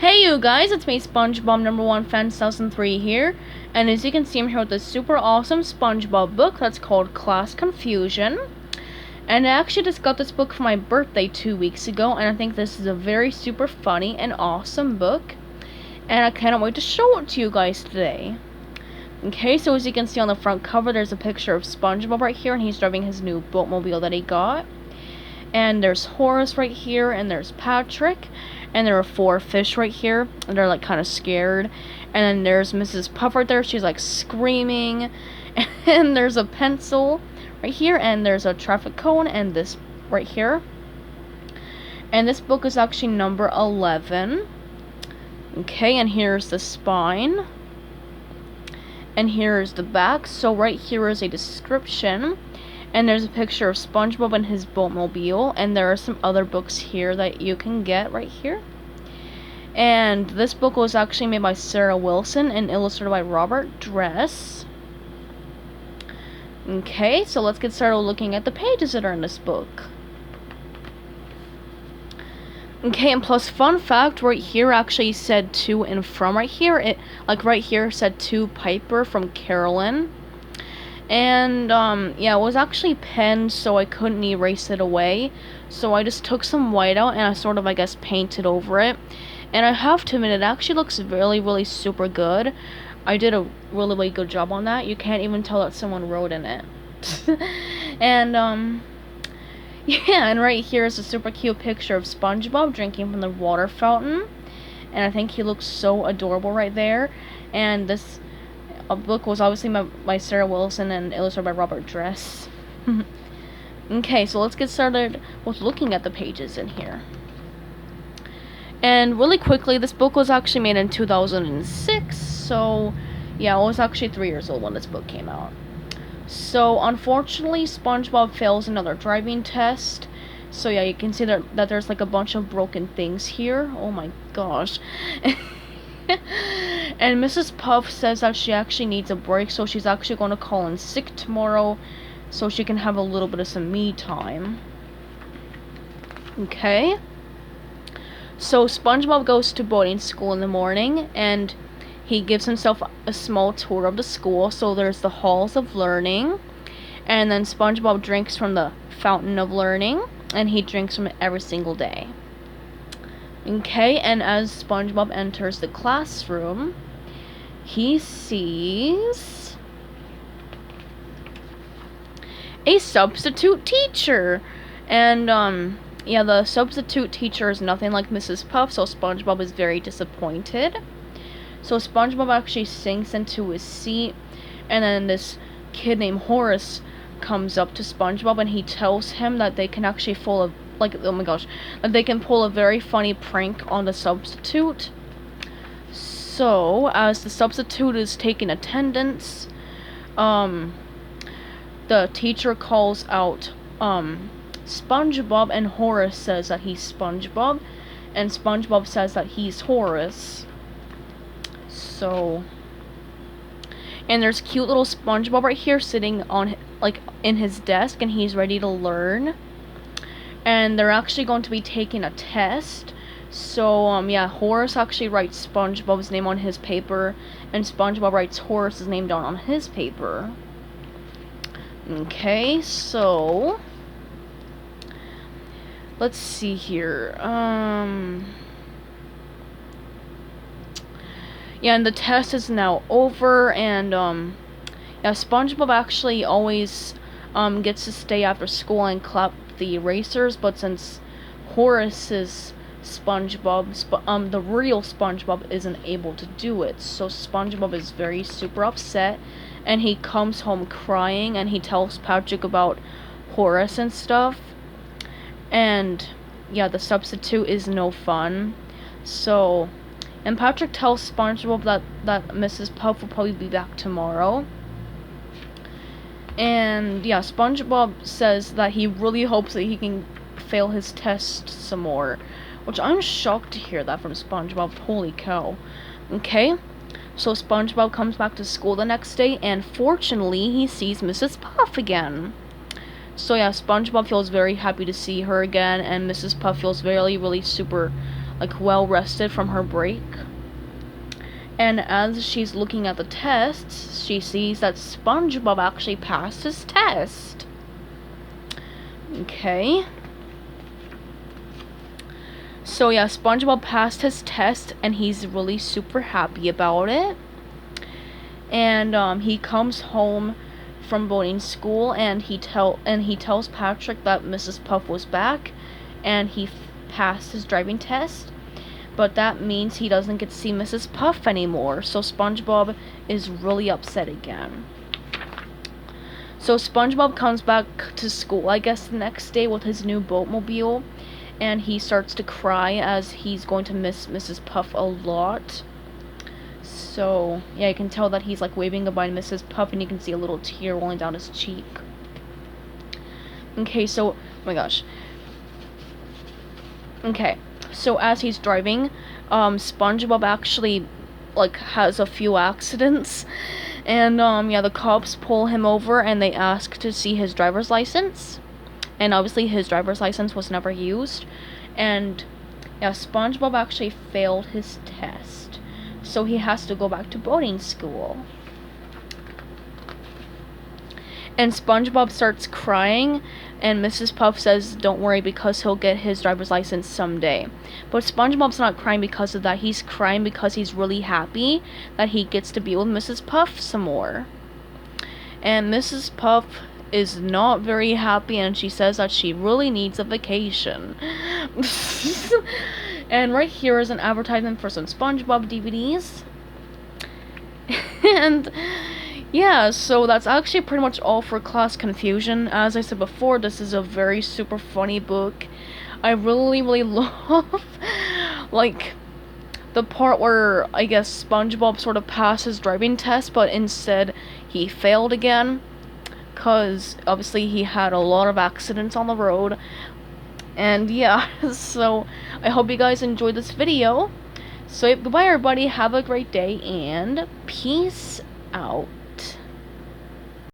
Hey you guys, it's me SpongeBob number 1 fan 2003 here, and as you can see I'm here with this super awesome SpongeBob book that's called Class Confusion. And I actually just got this book for my birthday 2 weeks ago, and I think this is a very super funny and awesome book, and I cannot wait to show it to you guys today. Okay, so as you can see on the front cover there's a picture of SpongeBob right here, and he's driving his new boatmobile that he got. And there's Horace right here, and there's Patrick, and there are 4 fish right here, and they're like kind of scared. And then there's Mrs. Puff right there, she's like screaming. And there's a pencil right here, and there's a traffic cone, and this right here. And this book is actually number 11. Okay, and here's the spine. And here's the back. So right here is a description. And there's a picture of SpongeBob and his boatmobile. And there are some other books here that you can get right here. And this book was actually made by Sarah Wilson and illustrated by Robert Dress. Okay, so let's get started looking at the pages that are in this book. Okay, and plus fun fact, right here actually said to and from right here. It right here said to Piper from Carolyn. And yeah, it was actually penned, so I couldn't erase it away. So I just took some white out and I sort of, I guess, painted over it. And I have to admit, it actually looks really, really super good. I did a really, really good job on that. You can't even tell that someone wrote in it. And yeah, and right here is a super cute picture of SpongeBob drinking from the water fountain. And I think he looks so adorable right there. And this book was obviously by Sarah Wilson and illustrated by Robert Dress. Okay, so let's get started with looking at the pages in here. And really quickly, this book was actually made in 2006, so yeah, I was actually 3 years old when this book came out. So unfortunately, SpongeBob fails another driving test. So yeah, you can see that there's like a bunch of broken things here. Oh my gosh. And Mrs. Puff says that she actually needs a break, so she's actually going to call in sick tomorrow so she can have a little bit of some me time. Okay. So SpongeBob goes to boarding school in the morning, and he gives himself a small tour of the school. So there's the halls of learning, and then SpongeBob drinks from the fountain of learning, and he drinks from it every single day. Okay, and as SpongeBob enters the classroom, he sees a substitute teacher. And yeah, the substitute teacher is nothing like Mrs. Puff, so SpongeBob is very disappointed. So SpongeBob actually sinks into his seat, and then this kid named Horace comes up to SpongeBob, and he tells him that they can actually pull a very funny prank on the substitute. So as the substitute is taking attendance, the teacher calls out SpongeBob, and Horace says that he's SpongeBob, and SpongeBob says that he's Horace. So, and there's cute little SpongeBob right here sitting on in his desk, and he's ready to learn. And they're actually going to be taking a test. So yeah, Horace actually writes SpongeBob's name on his paper, and SpongeBob writes Horace's name down on his paper. Okay, so let's see here. Yeah, and the test is now over, and yeah, SpongeBob actually always gets to stay after school and clap the erasers, but since Horace is SpongeBob, the real SpongeBob isn't able to do it, so SpongeBob is very super upset, and he comes home crying, and he tells Patrick about Horace and stuff. And yeah, the substitute is no fun. So, and Patrick tells SpongeBob that Mrs. Puff will probably be back tomorrow. And yeah, SpongeBob says that he really hopes that he can fail his test some more, which I'm shocked to hear that from SpongeBob. Holy cow. Okay, so SpongeBob comes back to school the next day, and fortunately he sees Mrs. Puff again. So yeah, SpongeBob feels very happy to see her again, and Mrs. Puff feels really, really super like well rested from her break. And as she's looking at the tests, she sees that SpongeBob actually passed his test. Okay. So yeah, SpongeBob passed his test and he's really super happy about it. And he comes home from boating school and he tells Patrick that Mrs. Puff was back and he passed his driving test. But that means he doesn't get to see Mrs. Puff anymore. So SpongeBob is really upset again. So SpongeBob comes back to school, I guess, the next day with his new boatmobile. And he starts to cry as he's going to miss Mrs. Puff a lot. So, yeah, you can tell that he's like waving goodbye to Mrs. Puff and you can see a little tear rolling down his cheek. Okay, so, oh my gosh. Okay, so as he's driving, SpongeBob actually like has a few accidents. And yeah, the cops pull him over and they ask to see his driver's license. And obviously his driver's license was never used. And yeah, SpongeBob actually failed his test. So he has to go back to boating school. And SpongeBob starts crying, and Mrs. Puff says, don't worry, because he'll get his driver's license someday. But SpongeBob's not crying because of that. He's crying because he's really happy that he gets to be with Mrs. Puff some more. And Mrs. Puff is not very happy, and she says that she really needs a vacation. And right here is an advertisement for some SpongeBob DVDs. And yeah, so that's actually pretty much all for Class Confusion. As I said before, this is a very super funny book. I really love like the part where I guess SpongeBob sort of passed his driving test, but instead he failed again, because obviously he had a lot of accidents on the road. And yeah, so I hope you guys enjoyed this video. So goodbye everybody, have a great day, and peace out.